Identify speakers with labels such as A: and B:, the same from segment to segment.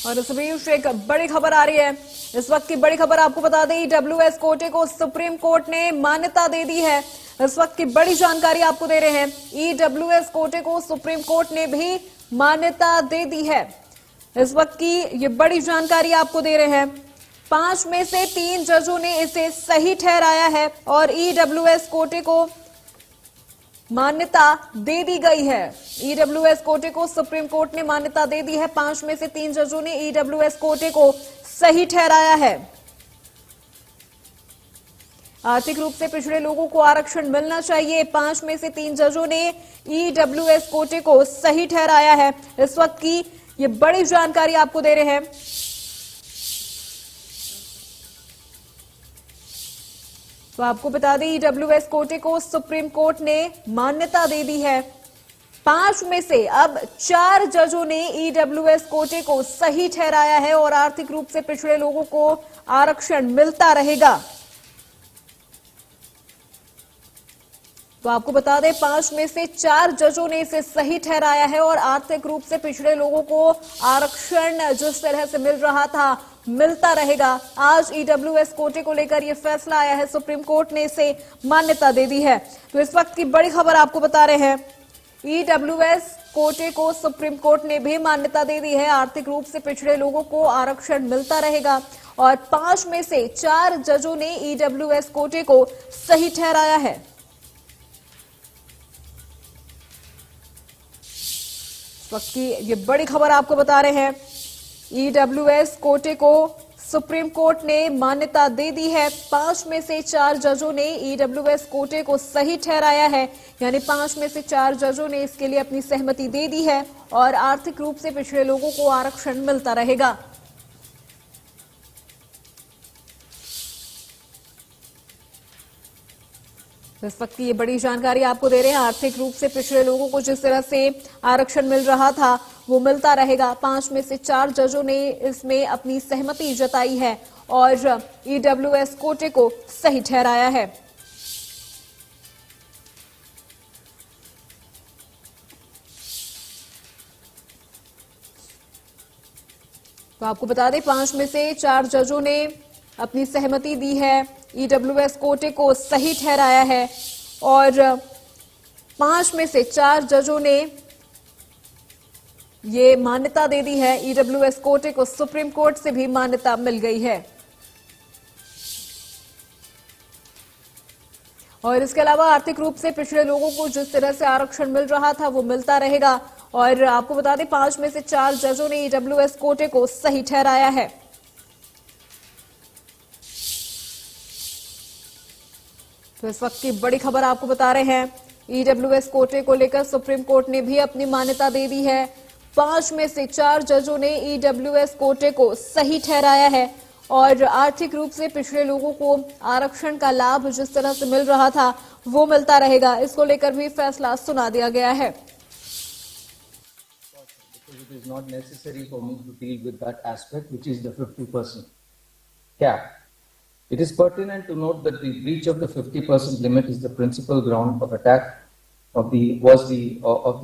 A: और इस बीच एक बड़ी खबर आ रही है। इस वक्त की बड़ी खबर आपको बता दें, EWS कोटे को सुप्रीम कोर्ट ने मान्यता दे दी है। इस वक्त की बड़ी जानकारी आपको दे रहे हैं। EWS कोटे को सुप्रीम कोर्ट ने भी मान्यता दे दी है। इस वक्त की ये बड़ी जानकारी आपको दे रहे हैं। 5 में से 3 जजों ने इसे सही ठहराया है और EWS कोटे को मान्यता दे दी गई है। EWS कोटे को सुप्रीम कोर्ट ने मान्यता दे दी है। 5 में से 3 जजों ने EWS कोटे को सही ठहराया है। आर्थिक रूप से पिछड़े लोगों को आरक्षण मिलना चाहिए। 5 में से 3 जजों ने EWS कोटे को सही ठहराया है। इस वक्त की ये बड़ी जानकारी आपको दे रहे हैं। तो आपको बता दें, EWS कोटे को सुप्रीम कोर्ट ने मान्यता दे दी है। 5 में से अब 4 जजों ने EWS कोटे को सही ठहराया है और आर्थिक रूप से पिछड़े लोगों को आरक्षण मिलता रहेगा। तो आपको बता दें, 5 में से 4 जजों ने इसे सही ठहराया है और आर्थिक रूप से पिछड़े लोगों को आरक्षण जिस तरह से मिल रहा था मिलता रहेगा। आज EWS कोटे को लेकर यह फैसला आया है। सुप्रीम कोर्ट ने इसे मान्यता दे दी है। तो इस वक्त की बड़ी खबर आपको बता रहे हैं, EWS कोटे को सुप्रीम कोर्ट ने भी मान्यता दे दी है। आर्थिक रूप से पिछड़े लोगों को आरक्षण मिलता रहेगा और 5 में से 4 जजों ने EWS कोटे को सही ठहराया है। इस वक्त की ये बड़ी खबर आपको बता रहे हैं, EWS कोटे को सुप्रीम कोर्ट ने मान्यता दे दी है। 5 में से 4 जजों ने EWS कोटे को सही ठहराया है, यानी 5 में से 4 जजों ने इसके लिए अपनी सहमति दे दी है और आर्थिक रूप से पिछड़े लोगों को आरक्षण मिलता रहेगा। इस वक्त की ये बड़ी जानकारी आपको दे रहे हैं। आर्थिक रूप से पिछड़े लोगों को जिस तरह से आरक्षण मिल रहा था वो मिलता रहेगा। 5 में से 4 जजों ने इसमें अपनी सहमति जताई है और EWS कोटे को सही ठहराया है। तो आपको बता दें, 5 में से 4 जजों ने अपनी सहमति दी है, EWS कोटे को सही ठहराया है और 5 में से 4 जजों ने ये मान्यता दे दी है। EWS कोटे को सुप्रीम कोर्ट से भी मान्यता मिल गई है। और इसके अलावा आर्थिक रूप से पिछड़े लोगों को जिस तरह से आरक्षण मिल रहा था वो मिलता रहेगा। और आपको बता दें, 5 में से 4 जजों ने EWS कोटे को सही ठहराया है। तो इस वक्त की बड़ी खबर आपको बता रहे हैं, EWS कोटे को लेकर सुप्रीम कोर्ट ने भी अपनी मान्यता दे दी है। 5 में से 4 जजों ने EWS कोटे को सही ठहराया है और आर्थिक रूप से पिछड़े लोगों को आरक्षण का लाभ जिस तरह से मिल रहा था वो मिलता रहेगा। इसको लेकर भी फैसला सुना दिया गया है।
B: It is not necessary for me to deal with that aspect, which is the 50% cap. It is pertinent to note that the breach of the 50% limit is the principal ground of attack of the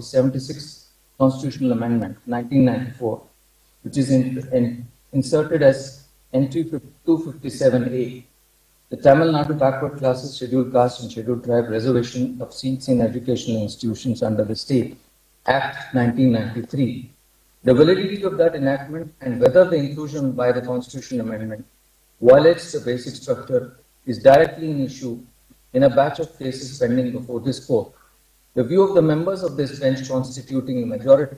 B: 76th Constitutional Amendment 1994, which is inserted as entry 257A. The Tamil Nadu Backward Classes, Scheduled Caste and Scheduled Tribe Reservation of Seats in Educational Institutions under the State Act 1993. The validity of that enactment and whether the inclusion by the Constitutional Amendment violates the basic structure is directly an issue in a batch of cases pending before this court. The view of the members of this bench constituting a majority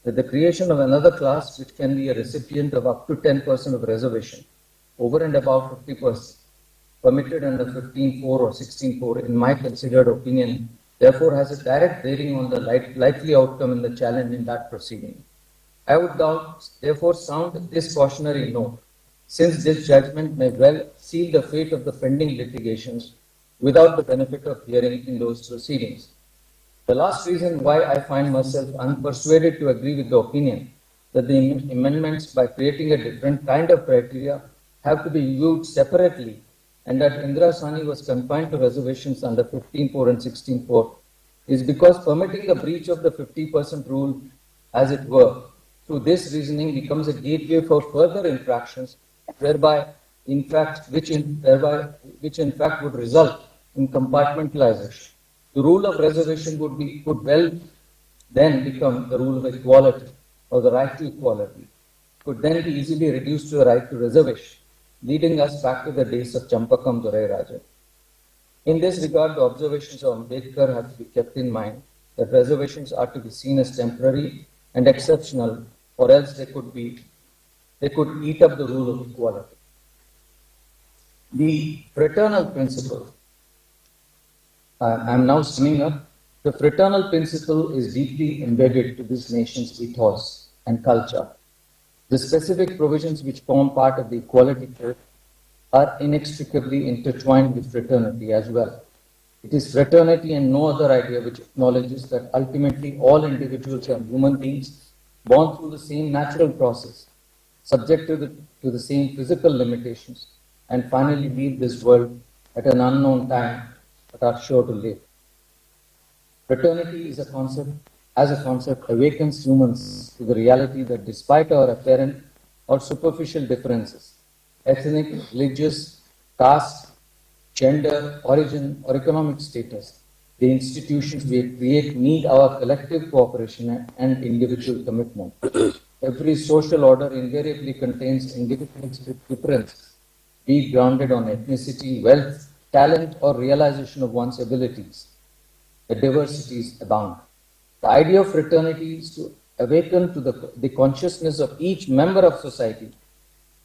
B: that the creation of another class which can be a recipient of up to 10% of reservation over and above 50% permitted under 15.4 or 16.4 in my considered opinion therefore has a direct bearing on the likely outcome in the challenge in that proceeding. I would therefore sound this cautionary note, since this judgment may well seal the fate of the pending litigations without the benefit of hearing in those proceedings. The last reason why I find myself unpersuaded to agree with the opinion that the amendments, by creating a different kind of criteria, have to be viewed separately and that Indira Sani was confined to reservations under 15.4 and 16.4 is because permitting the breach of the 50% rule, as it were, through this reasoning becomes a gateway for further infractions, whereby, which in fact would result in compartmentalization. The rule of reservation could well then become the rule of equality or the right to equality, could then be easily reduced to a right to reservation, leading us back to the days of Champakam Durai Raja. In this regard, the observations of Ambedkar have to be kept in mind that reservations are to be seen as temporary and exceptional, or else they could eat up the rule of equality. The fraternal principle, I am now summing up, the fraternal principle is deeply embedded to this nation's ethos and culture. The specific provisions which form part of the Equality Code are inextricably intertwined with fraternity as well. It is fraternity and no other idea which acknowledges that ultimately all individuals are human beings born through the same natural process, subject to the same physical limitations, and finally leave this world at an unknown time but are sure to live. Fraternity is a concept awakens humans to the reality that despite our apparent or superficial differences, ethnic, religious, caste, gender, origin, or economic status, the institutions we create need our collective cooperation and individual commitment. Every social order invariably contains individual differences, be it grounded on ethnicity, wealth, talent, or realization of one's abilities. The diversities abound. The idea of fraternity is to awaken to the consciousness of each member of society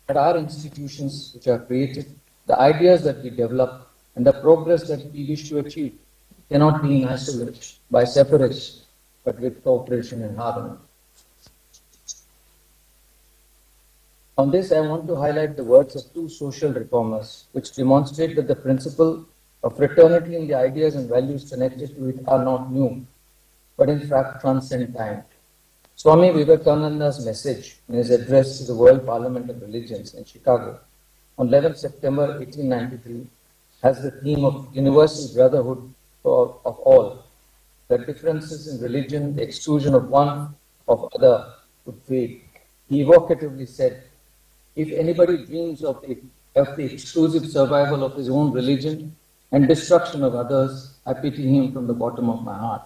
B: that our institutions which are created, the ideas that we develop, and the progress that we wish to achieve cannot be in isolation, by separation, but with cooperation and harmony. On this, I want to highlight the words of two social reformers, which demonstrate that the principle of fraternity and the ideas and values connected to it are not new, but in fact transcend time. Swami Vivekananda's message in his address to the World Parliament of Religions in Chicago on 11 September 1893 has the theme of universal brotherhood of all, that differences in religion, the exclusion of one of other would fade. He evocatively said, if anybody dreams of the exclusive survival of his own religion and destruction of others, I pity him from the bottom of my heart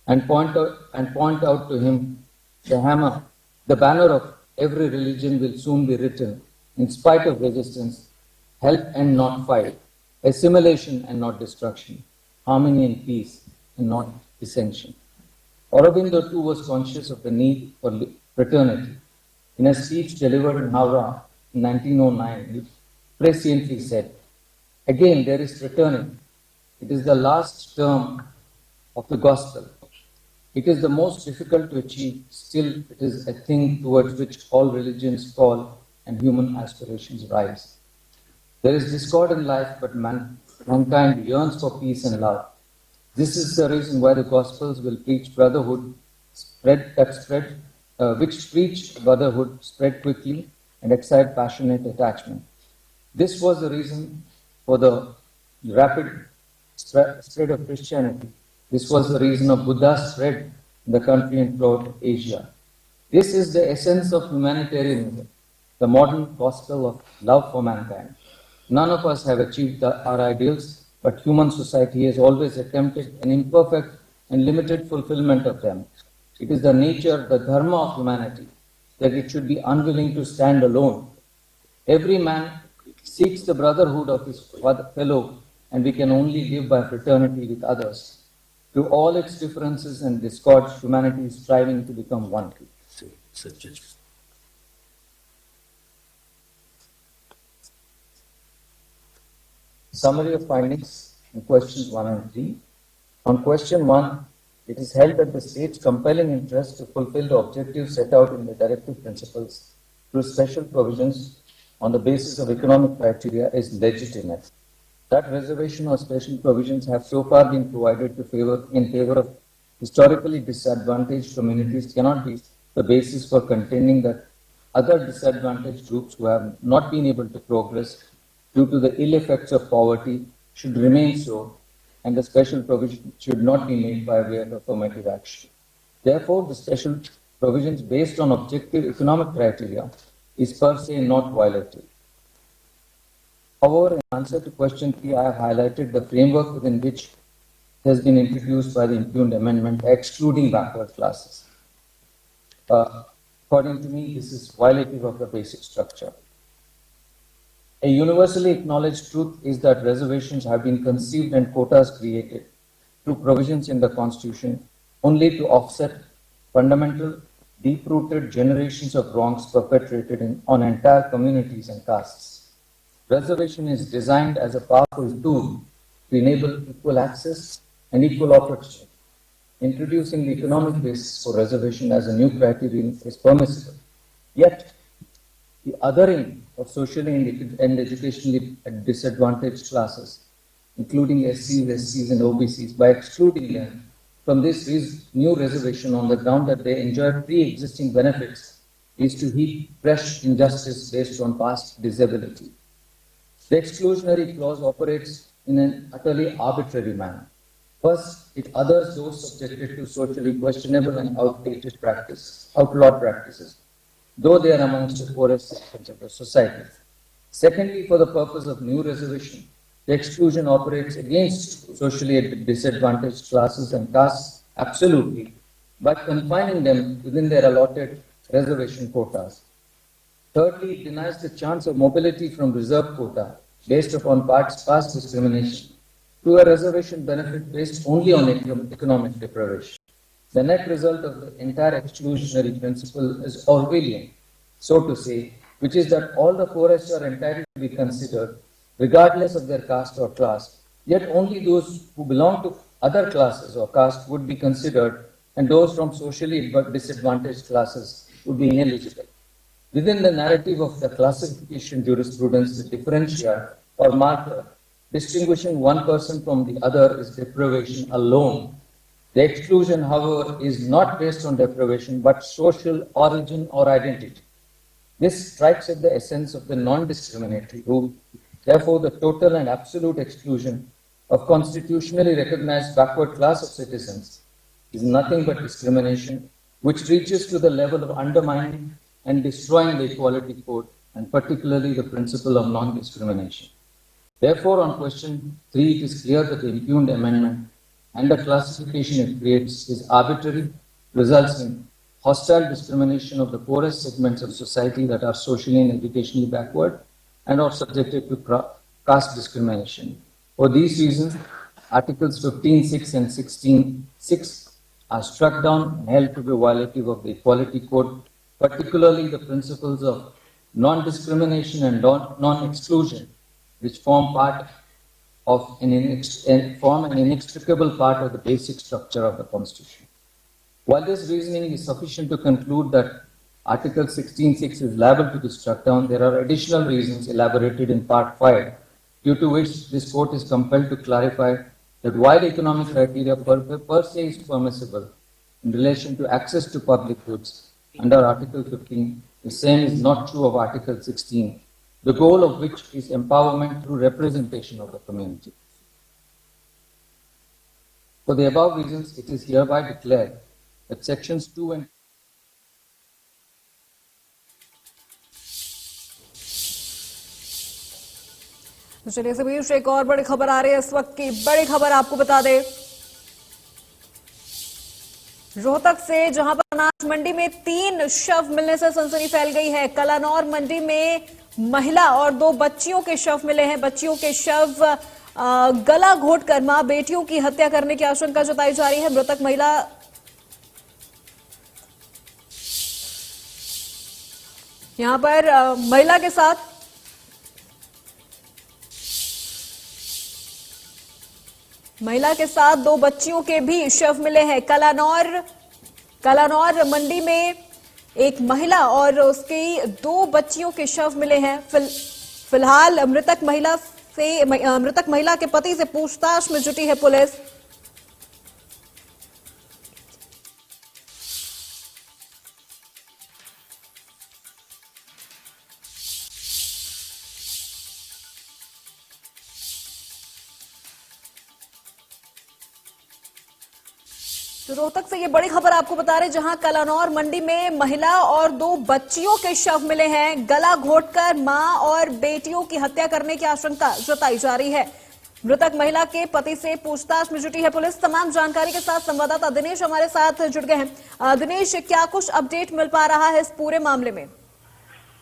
B: and point out to him the banner of every religion will soon be written, in spite of resistance, help and not fight, assimilation and not destruction, harmony and peace and not dissension. Aurobindo too was conscious of the need for fraternity. In a speech delivered in Howrah in 1909, he presciently said, again there is fraternity. It is the last term of the gospel. It is the most difficult to achieve, still it is a thing towards which all religions call and human aspirations rise. There is discord in life, but mankind yearns for peace and love. This is the reason why the Gospels will preach brotherhood, which preach brotherhood spread quickly and excite passionate attachment. This was the reason for the rapid spread of Christianity. This was the reason of Buddha's spread in the country and throughout Asia. This is the essence of humanitarianism, the modern gospel of love for mankind. None of us have achieved our ideals, but human society has always attempted an imperfect and limited fulfillment of them. It is the nature, the dharma of humanity, that it should be unwilling to stand alone. Every man seeks the brotherhood of his fellow, and we can only live by fraternity with others. Through all its differences and discords, humanity is striving to become one. Summary of findings in questions 1 and 3. On question 1, it is held that the state's compelling interest to fulfill the objectives set out in the directive principles through special provisions on the basis of economic criteria is legitimate. That reservation or special provisions have so far been provided in favor of historically disadvantaged communities cannot be the basis for contending that other disadvantaged groups who have not been able to progress due to the ill effects of poverty should remain so, and the special provision should not be made by way of affirmative action. Therefore, the special provisions based on objective economic criteria is per se not violated. However, in answer to question 3, I have highlighted the framework within which it has been introduced by the impugned amendment, excluding backward classes. According to me, this is violative of the basic structure. A universally acknowledged truth is that reservations have been conceived and quotas created through provisions in the Constitution only to offset fundamental, deep-rooted generations of wrongs perpetrated on entire communities and castes. Reservation is designed as a powerful tool to enable equal access and equal opportunity. Introducing the economic basis for reservation as a new criterion is permissible. Yet, the othering of socially and educationally disadvantaged classes, including SCs, and OBCs, by excluding them from this new reservation on the ground that they enjoy pre-existing benefits, is to heap fresh injustice based on past disability. The exclusionary clause operates in an utterly arbitrary manner. First, it others those subjected to socially questionable and outlawed practices, though they are amongst the poorest sections of the society. Secondly, for the purpose of new reservation, the exclusion operates against socially disadvantaged classes and castes absolutely by confining them within their allotted reservation quotas. Thirdly, it denies the chance of mobility from reserved quota based upon past discrimination to a reservation benefit based only on economic deprivation. The net result of the entire exclusionary principle is Orwellian, so to say, which is that all the poorest are entitled to be considered regardless of their caste or class, yet only those who belong to other classes or castes would be considered, and those from socially disadvantaged classes would be ineligible. Within the narrative of the classification jurisprudence, the differential or marker distinguishing one person from the other is deprivation alone. The exclusion, however, is not based on deprivation but social origin or identity. This strikes at the essence of the non-discriminatory rule. Therefore, the total and absolute exclusion of constitutionally recognized backward class of citizens is nothing but discrimination, which reaches to the level of undermining and destroying the equality code, and particularly the principle of non-discrimination. Therefore, on question 3, it is clear that the impugned amendment and the classification it creates is arbitrary, results in hostile discrimination of the poorest segments of society that are socially and educationally backward and are subjected to caste discrimination. For these reasons, Articles 15.6 and 16.6 are struck down and held to be violative of the Equality Code, particularly the principles of non-discrimination and non-exclusion, which form an inextricable part of the basic structure of the Constitution. While this reasoning is sufficient to conclude that Article 16.6 is liable to be struck down, there are additional reasons elaborated in Part 5, due to which this Court is compelled to clarify that while economic criteria per se is permissible in relation to access to public goods under Article 15, the same is not true of Article 16, the goal of which is empowerment through representation of the community. For the above reasons, it is hereby declared that Sections 2 and
A: चलिए इस बीच एक और बड़ी खबर आ रही है। इस वक्त की बड़ी खबर आपको बता दें, रोहतक से जहां पर अनाज मंडी में 3 शव मिलने से सनसनी फैल गई है। कलानौर मंडी में महिला और 2 बच्चियों के शव मिले हैं। बच्चियों के शव गला घोटकर मां बेटियों की हत्या करने की आशंका जताई जा रही है। मृतक महिला यहां पर महिला के साथ 2 बच्चियों के भी शव मिले हैं। कलानौर मंडी में एक महिला और उसकी 2 बच्चियों के शव मिले हैं। फिलहाल मृतक महिला के पति से पूछताछ में जुटी है पुलिस। तो रोहतक से ये बड़ी खबर आपको बता रहे, जहां कलानौर मंडी में महिला और 2 बच्चियों के शव मिले हैं। गला घोंटकर मां और बेटियों की हत्या करने की आशंका जताई जा रही है। मृतक महिला के पति से पूछताछ में जुटी है पुलिस। तमाम जानकारी के साथ संवाददाता दिनेश हमारे साथ जुड़ गए हैं। दिनेश, क्या कुछ अपडेट मिल पा रहा है इस पूरे मामले में?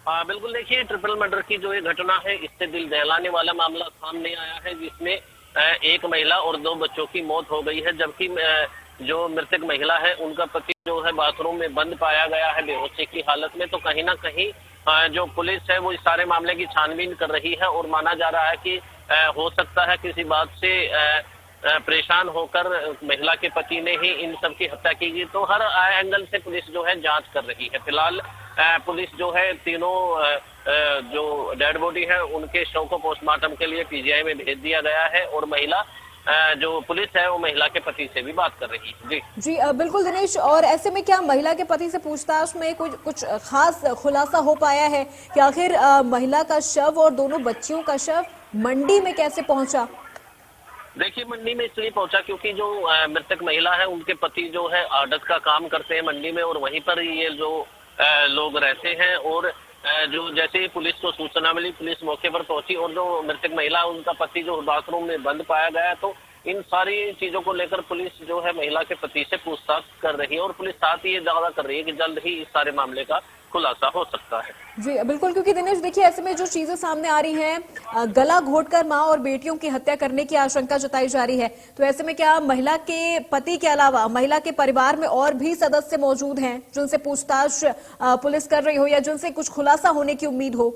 C: बिल्कुल, देखिए, ट्रिपल मर्डर की जो ये घटना है, इससे दिल दहलाने वाला मामला सामने आया है, जिसमें एक महिला और 2 बच्चों की मौत हो गई है, जबकि जो मृतक महिला है उनका पति जो है बाथरूम में बंद पाया गया है बेहोशी की हालत में। तो कहीं ना कहीं जो पुलिस है वो इस सारे मामले की छानबीन कर रही है और माना जा रहा है कि हो सकता है किसी बात से परेशान होकर महिला के पति ने ही इन सब की हत्या की गई। तो हर एंगल से पुलिस जो है जांच कर रही है। फिलहाल पुलिस जो है तीनों जो डेड बॉडी है उनके शव को पोस्टमार्टम के लिए पीजीआई में भेज दिया गया है और महिला जो पुलिस है वो महिला के पति से भी बात कर रही है। जी
A: बिल्कुल दिनेश, और ऐसे में क्या महिला के पति से पूछताछ में कुछ खास खुलासा हो पाया है कि आखिर महिला का शव और दोनों बच्चियों का शव मंडी में कैसे पहुंचा?
C: देखिए, मंडी में इसलिए पहुंचा क्योंकि जो मृतक महिला है उनके पति जो है आड़त का काम करते हैं मंडी में और वहीं पर ये जो लोग रहते हैं। और जो जैसे ही पुलिस को सूचना मिली, पुलिस मौके पर पहुंची और जो मृतक महिला उनका पति जो बाथरूम में बंद पाया गया, तो इन सारी चीजों को लेकर पुलिस जो है महिला के पति से पूछताछ कर रही है और पुलिस साथ ही ये दावा कर रही है कि जल्द ही इस सारे मामले का खुलासा हो सकता है।
A: जी बिल्कुल, क्योंकि दिनेश देखिए, ऐसे में जो चीजें सामने आ रही हैं, गला घोंटकर मां और बेटियों की हत्या करने की आशंका जताई जा रही है, तो ऐसे में क्या महिला के पति के अलावा महिला के परिवार में और भी सदस्य मौजूद हैं जिनसे पूछताछ पुलिस कर रही हो या जिनसे कुछ खुलासा होने की उम्मीद हो?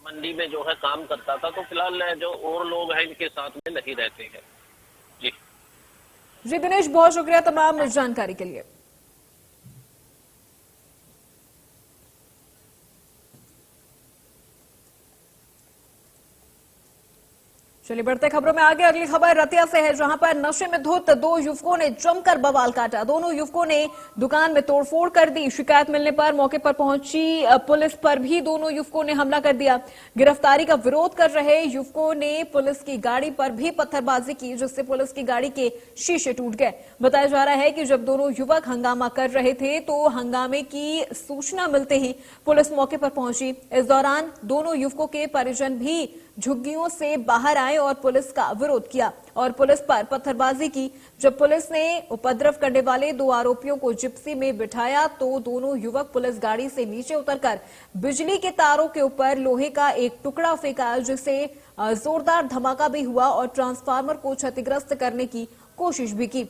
C: मंडी में जो है काम करता था, तो फिलहाल जो और लोग हैं इनके साथ में नहीं रहते हैं।
A: जी दिनेश, बहुत शुक्रिया तमाम जानकारी के लिए। चलिए बढ़ते खबरों में आगे। अगली खबर रतिया से है, जहां पर नशे में धुत 2 युवकों ने जमकर बवाल काटा। दोनों युवकों ने दुकान में तोड़फोड़ कर दी। शिकायत मिलने पर मौके पर पहुंची पुलिस पर भी दोनों युवकों ने हमला कर दिया। गिरफ्तारी का विरोध कर रहे युवकों ने पुलिस की गाड़ी पर भी पत्थरबाजी की, जिससे पुलिस की गाड़ी के शीशे टूट गए। बताया जा रहा है कि जब दोनों युवक हंगामा कर रहे थे तो हंगामे की सूचना मिलते ही पुलिस मौके पर पहुंची। इस दौरान दोनों युवकों के परिजन भी झुग्गियों से बाहर आए और पुलिस का विरोध किया और पुलिस पर पत्थरबाजी की। जब पुलिस ने उपद्रव करने वाले 2 आरोपियों को जिप्सी में बिठाया तो दोनों युवक पुलिस गाड़ी से नीचे उतरकर बिजली के तारों के ऊपर लोहे का एक टुकड़ा फेंका, जिससे जोरदार धमाका भी हुआ और ट्रांसफार्मर को क्षतिग्रस्त करने की कोशिश भी की।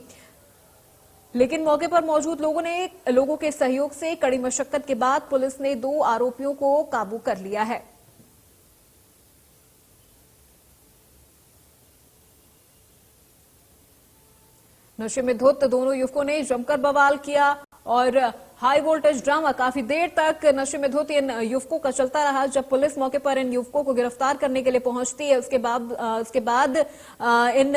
A: लेकिन मौके पर मौजूद लोगों के सहयोग से कड़ी मशक्कत के बाद पुलिस ने 2 आरोपियों को काबू कर लिया है। नशे में धुत दोनों युवकों ने जमकर बवाल किया और हाई वोल्टेज ड्रामा काफी देर तक नशे में धुत इन युवकों का चलता रहा। जब पुलिस मौके पर इन युवकों को गिरफ्तार करने के लिए पहुंचती है, उसके बाद इन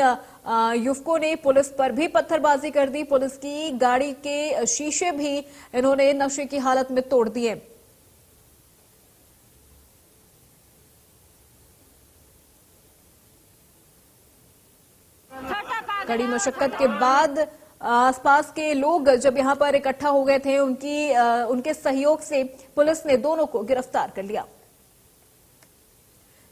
A: युवकों ने पुलिस पर भी पत्थरबाजी कर दी। पुलिस की गाड़ी के शीशे भी इन्होंने नशे की हालत में तोड़ दिए। कड़ी मशक्कत के बाद आसपास के लोग जब यहां पर इकट्ठा हो गए थे, उनके सहयोग से पुलिस ने दोनों को गिरफ्तार कर लिया।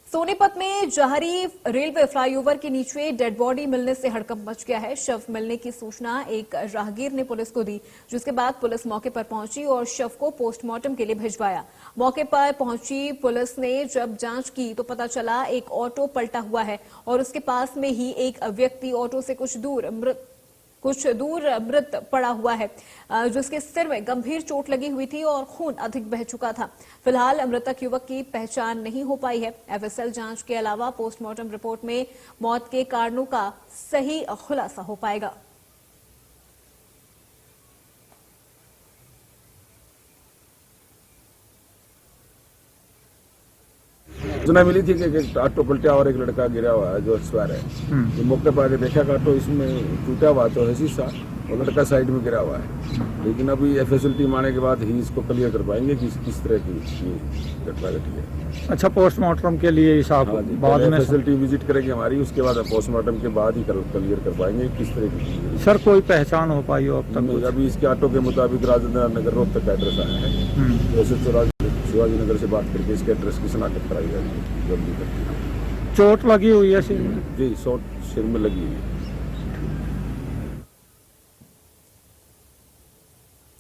A: सोनीपत में जहरी रेलवे फ्लाईओवर के नीचे डेड बॉडी मिलने से हड़कंप मच गया है। शव मिलने की सूचना एक राहगीर ने पुलिस को दी, जिसके बाद पुलिस मौके पर पहुंची और शव को पोस्टमार्टम के लिए भिजवाया। मौके पर पहुंची पुलिस ने जब जांच की तो पता चला एक ऑटो पलटा हुआ है और उसके पास में ही एक व्यक्ति ऑटो से कुछ दूर मृत पड़ा हुआ है, जिसके सिर में गंभीर चोट लगी हुई थी और खून अधिक बह चुका था। फिलहाल मृतक युवक की पहचान नहीं हो पाई है। एफएसएल जांच के अलावा पोस्टमार्टम रिपोर्ट में मौत के कारणों का सही खुलासा हो पाएगा।
D: सूचना मिली थी कि एक ऑटो पलटा और एक लड़का गिरा हुआ है जो सवार है। तो मौके पर आगे देखा कि ऑटो इसमें टूटा हुआ तो है शीशा और लड़का साइड में गिरा हुआ है। लेकिन अभी FSL टीम आने के बाद ही इसको क्लियर कर पाएंगे कि किस तरह की घटना घटी है।
E: अच्छा, पोस्टमार्टम के लिए साहब बाद में
D: FSL टीम विजिट करेगी हमारी, उसके बाद पोस्टमार्टम के बाद ही क्लियर कर पाएंगे किस तरह की।
E: सर कोई पहचान हो पाई हो अब तक?
D: अभी इसके ऑटो के मुताबिक राजेंद्र नगर रोहतक का एड्रेस आया है। वैसे तो शिवाजी नगर से बात करके इसके एड्रेस की शनाख्त कराई जाएगी जल्दी करके।
E: चोट लगी हुई है सिर में?
D: जी, शॉट सिर में लगी हुई है।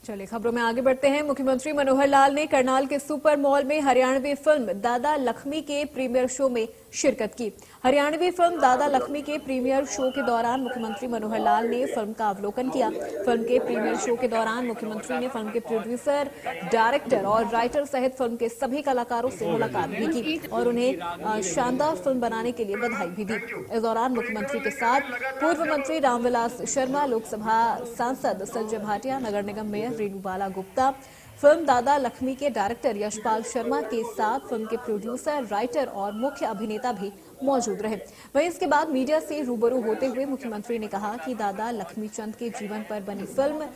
A: चलिए खबरों में आगे बढ़ते हैं। मुख्यमंत्री मनोहर लाल ने करनाल के सुपर मॉल में हरियाणवी फिल्म दादा लक्ष्मी के प्रीमियर शो में शिरकत की। हरियाणवी फिल्म दादा लक्ष्मी के प्रीमियर शो के दौरान मुख्यमंत्री मनोहर लाल ने फिल्म का अवलोकन किया। फिल्म के प्रीमियर शो के दौरान मुख्यमंत्री ने फिल्म के प्रोड्यूसर, डायरेक्टर और राइटर सहित फिल्म के सभी कलाकारों से मुलाकात भी की और उन्हें शानदार फिल्म बनाने के लिए बधाई भी दी। इस दौरान मुख्यमंत्री के साथ पूर्व मंत्री रामविलास शर्मा, लोकसभा सांसद संजय भाटिया, नगर निगम मेयर रेणुबाला गुप्ता, फिल्म दादा लक्ष्मी के डायरेक्टर यशपाल शर्मा के साथ फिल्म के प्रोड्यूसर, राइटर और मुख्य अभिनेता भी मौजूद रहे। वहीं इसके बाद मीडिया से रूबरू होते हुए मुख्यमंत्री ने कहा कि दादा लक्ष्मी चंद के जीवन पर बनी फिल्म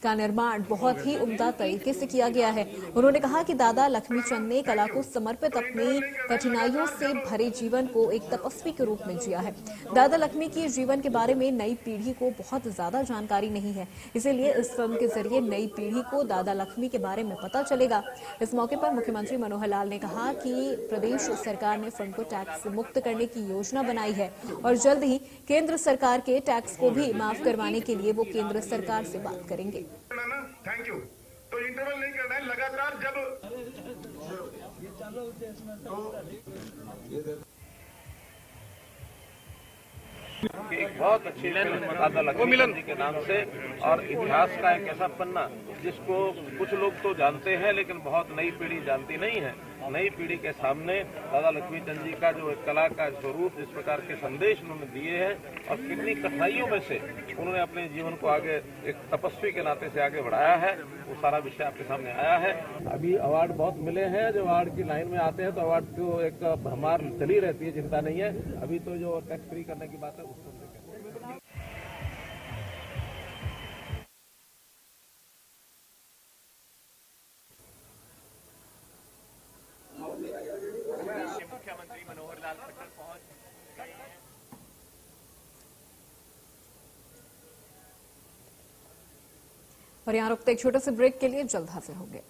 A: का निर्माण बहुत ही उम्दा तरीके से किया गया है। उन्होंने कहा कि दादा लक्ष्मी चंद ने कला को समर्पित अपनी कठिनाइयों से भरे जीवन को एक तपस्वी के रूप में जिया है। दादा लक्ष्मी के जीवन के बारे में नई पीढ़ी को बहुत ज्यादा जानकारी नहीं है, इसीलिए इस फिल्म के जरिए नई पीढ़ी को दादा लक्ष्मी के बारे में पता चलेगा। इस मौके पर मुख्यमंत्री मनोहर लाल ने कहा कि प्रदेश सरकार ने फिल्म को टैक्स मुक्त करने की योजना बनाई है और जल्द ही केंद्र सरकार के टैक्स को भी माफ करवाने के लिए वो केंद्र सरकार से बात करेंगे।
F: Thank you. तो इंटरवल नहीं करना है, लगातार जब
G: एक बहुत अच्छी फिल्म दादा लक्ष्मी जी के नाम से और इतिहास का एक ऐसा पन्ना जिसको कुछ लोग तो जानते हैं लेकिन बहुत नई पीढ़ी जानती नहीं है। नई पीढ़ी के सामने दादा लक्ष्मी चंद जी का जो एक कला का स्वरूप, जिस प्रकार के संदेश उन्होंने दिए हैं और कितनी कठिनाइयों में से उन्होंने अपने जीवन को आगे एक तपस्वी के नाते से आगे बढ़ाया है, वो सारा विषय आपके सामने आया है। अभी अवार्ड बहुत मिले हैं, जो अवार्ड की लाइन में आते हैं तो अवार्ड को एक भरमार चली रहती है, चिंता नहीं है। अभी तो जो टैक्स फ्री करने की बात है उसको
H: मुख्यमंत्री मनोहर लाल पटल पहुंच
A: और यहाँ रुकते एक छोटे से ब्रेक के लिए जल्द हाजिर होंगे।